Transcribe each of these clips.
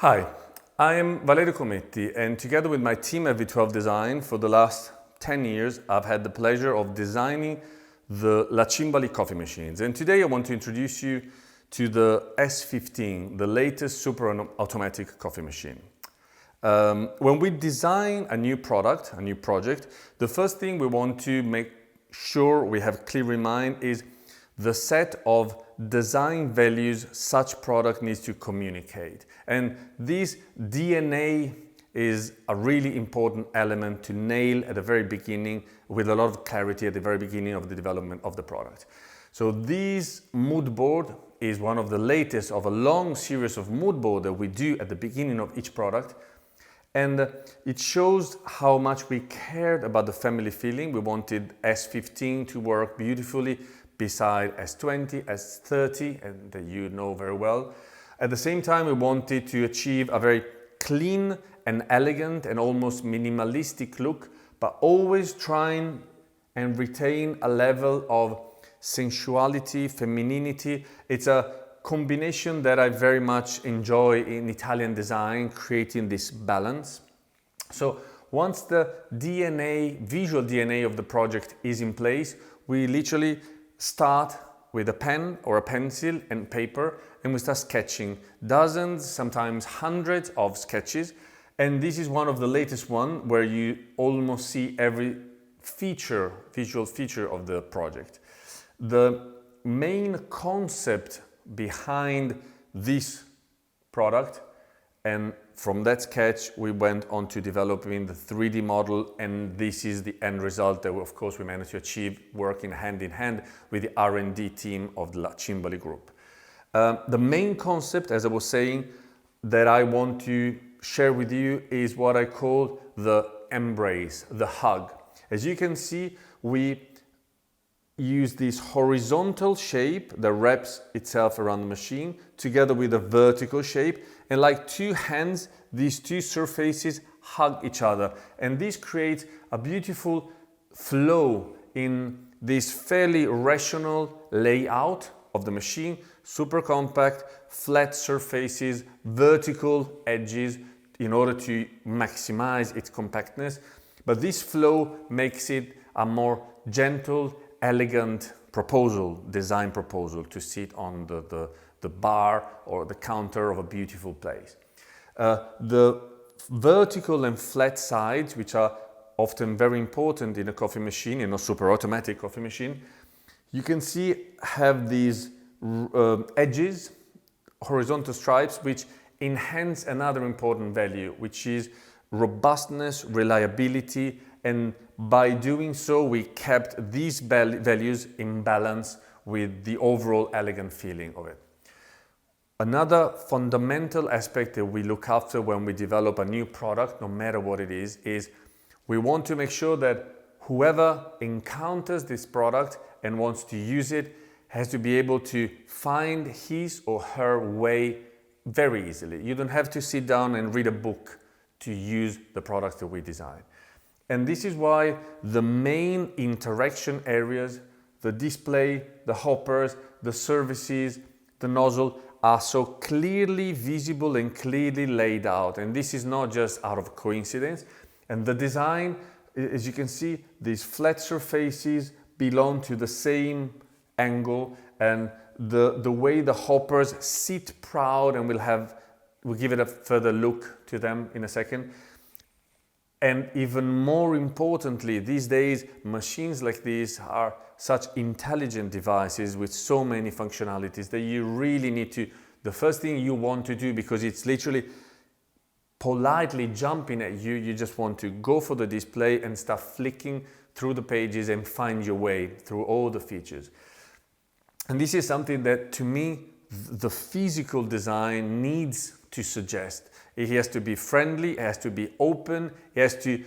Hi, I am Valerio Cometti, and together with my team at V12 Design for the last 10 years, I've had the pleasure of designing the Cimbali coffee machines. And today I want to introduce you to the S15, the latest super automatic coffee machine. When we design a new product, a new project, the first thing we want to make sure we have clear in mind is the set of design values such product needs to communicate. And this DNA is a really important element to nail at the very beginning with a lot of clarity at the very beginning of the development of the product. So this mood board is one of the latest of a long series of mood board that we do at the beginning of each product. And it shows how much we cared about the family feeling. We wanted S15 to work beautifully beside S20, S30, and that you know very well. At the same time, we wanted to achieve a very clean and elegant and almost minimalistic look, but always trying and retain a level of sensuality, femininity. It's a combination that I very much enjoy in Italian design, creating this balance. So once the DNA, visual DNA of the project is in place, we literally start with a pen or a pencil and paper, and we start sketching dozens, sometimes hundreds of sketches. And this is one of the latest one where you almost see every visual feature of the project. The main concept behind this product, and from that sketch we went on to developing the 3D model, and this is the end result that of course we managed to achieve working hand in hand with the R&D team of the Cimbali group. The main concept, as I was saying, that I want to share with you is what I call the embrace, the hug. As you can see, we use this horizontal shape that wraps itself around the machine together with a vertical shape, and like two hands, these two surfaces hug each other, and this creates a beautiful flow in this fairly rational layout of the machine. Super compact, flat surfaces, vertical edges in order to maximize its compactness, but this flow makes it a more gentle, elegant design proposal to sit on the bar or the counter of a beautiful place. The vertical and flat sides, which are often very important in a coffee machine, in a super automatic coffee machine, you can see have these edges, horizontal stripes, which enhance another important value, which is robustness, reliability, and by doing so, we kept these values in balance with the overall elegant feeling of it. Another fundamental aspect that we look after when we develop a new product, no matter what it is we want to make sure that whoever encounters this product and wants to use it has to be able to find his or her way very easily. You don't have to sit down and read a book to use the products that we design. And this is why the main interaction areas, the display, the hoppers, the services, the nozzle, are so clearly visible and clearly laid out. And this is not just out of coincidence. And the design, as you can see, these flat surfaces belong to the same angle, and the way the hoppers sit proud, and we'll give it a further look to them in a second. And even more importantly, these days, machines like these are such intelligent devices with so many functionalities that you really need to, the first thing you want to do, because it's literally politely jumping at you, you just want to go for the display and start flicking through the pages and find your way through all the features. And this is something that, to me, the physical design needs to suggest. It has to be friendly, it has to be open, it has to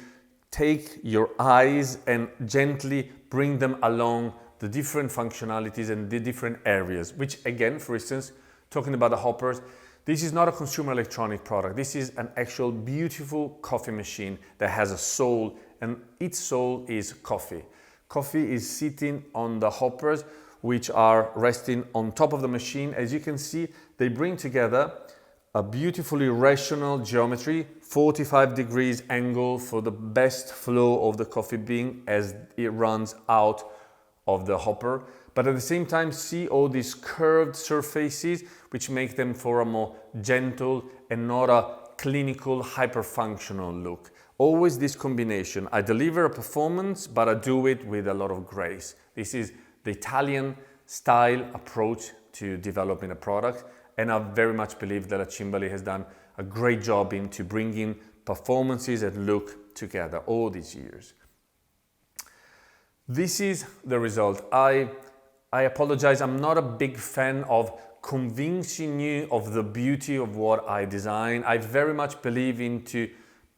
take your eyes and gently bring them along the different functionalities and the different areas, which again, for instance, talking about the hoppers, this is not a consumer electronic product. This is an actual beautiful coffee machine that has a soul, and its soul is coffee. Coffee is sitting on the hoppers, which are resting on top of the machine. As you can see, they bring together a beautifully rational geometry, 45 degrees angle for the best flow of the coffee bean as it runs out of the hopper. But at the same time, see all these curved surfaces which make them for a more gentle and not a clinical, hyper-functional look. Always this combination. I deliver a performance, but I do it with a lot of grace. This is the Italian style approach to developing a product. And I very much believe that Cimbali has done a great job into bringing performances and look together all these years. This is the result. I apologize, I'm not a big fan of convincing you of the beauty of what I design. I very much believe into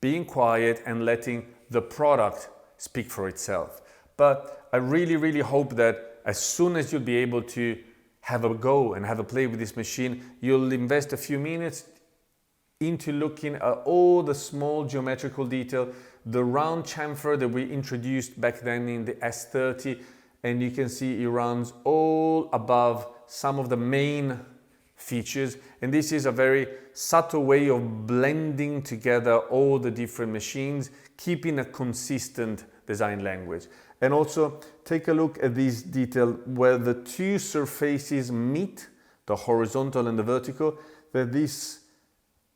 being quiet and letting the product speak for itself. But I really hope that as soon as you'll be able to have a go and have a play with this machine, you'll invest a few minutes into looking at all the small geometrical detail, the round chamfer that we introduced back then in the S30, and you can see it runs all above some of the main features. And this is a very subtle way of blending together all the different machines, keeping a consistent design language. And also take a look at this detail where the two surfaces meet, the horizontal and the vertical, that this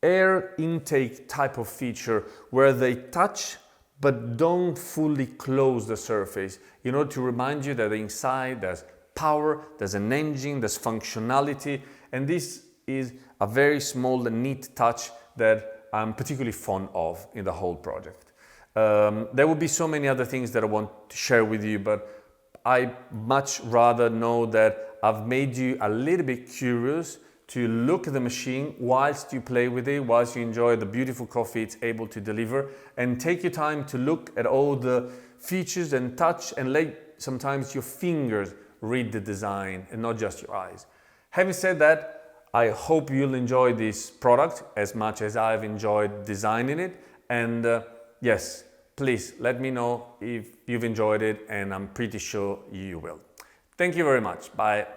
air intake type of feature where they touch but don't fully close the surface, in order to remind you that inside there's power, there's an engine, there's functionality, and this is a very small and neat touch that I'm particularly fond of in the whole project. There will be so many other things that I want to share with you, but I much rather know that I've made you a little bit curious to look at the machine whilst you play with it, whilst you enjoy the beautiful coffee it's able to deliver, and take your time to look at all the features and touch and let sometimes your fingers read the design and not just your eyes. Having said that, I hope you'll enjoy this product as much as I've enjoyed designing it, and yes, please let me know if you've enjoyed it, and I'm pretty sure you will. Thank you very much. Bye.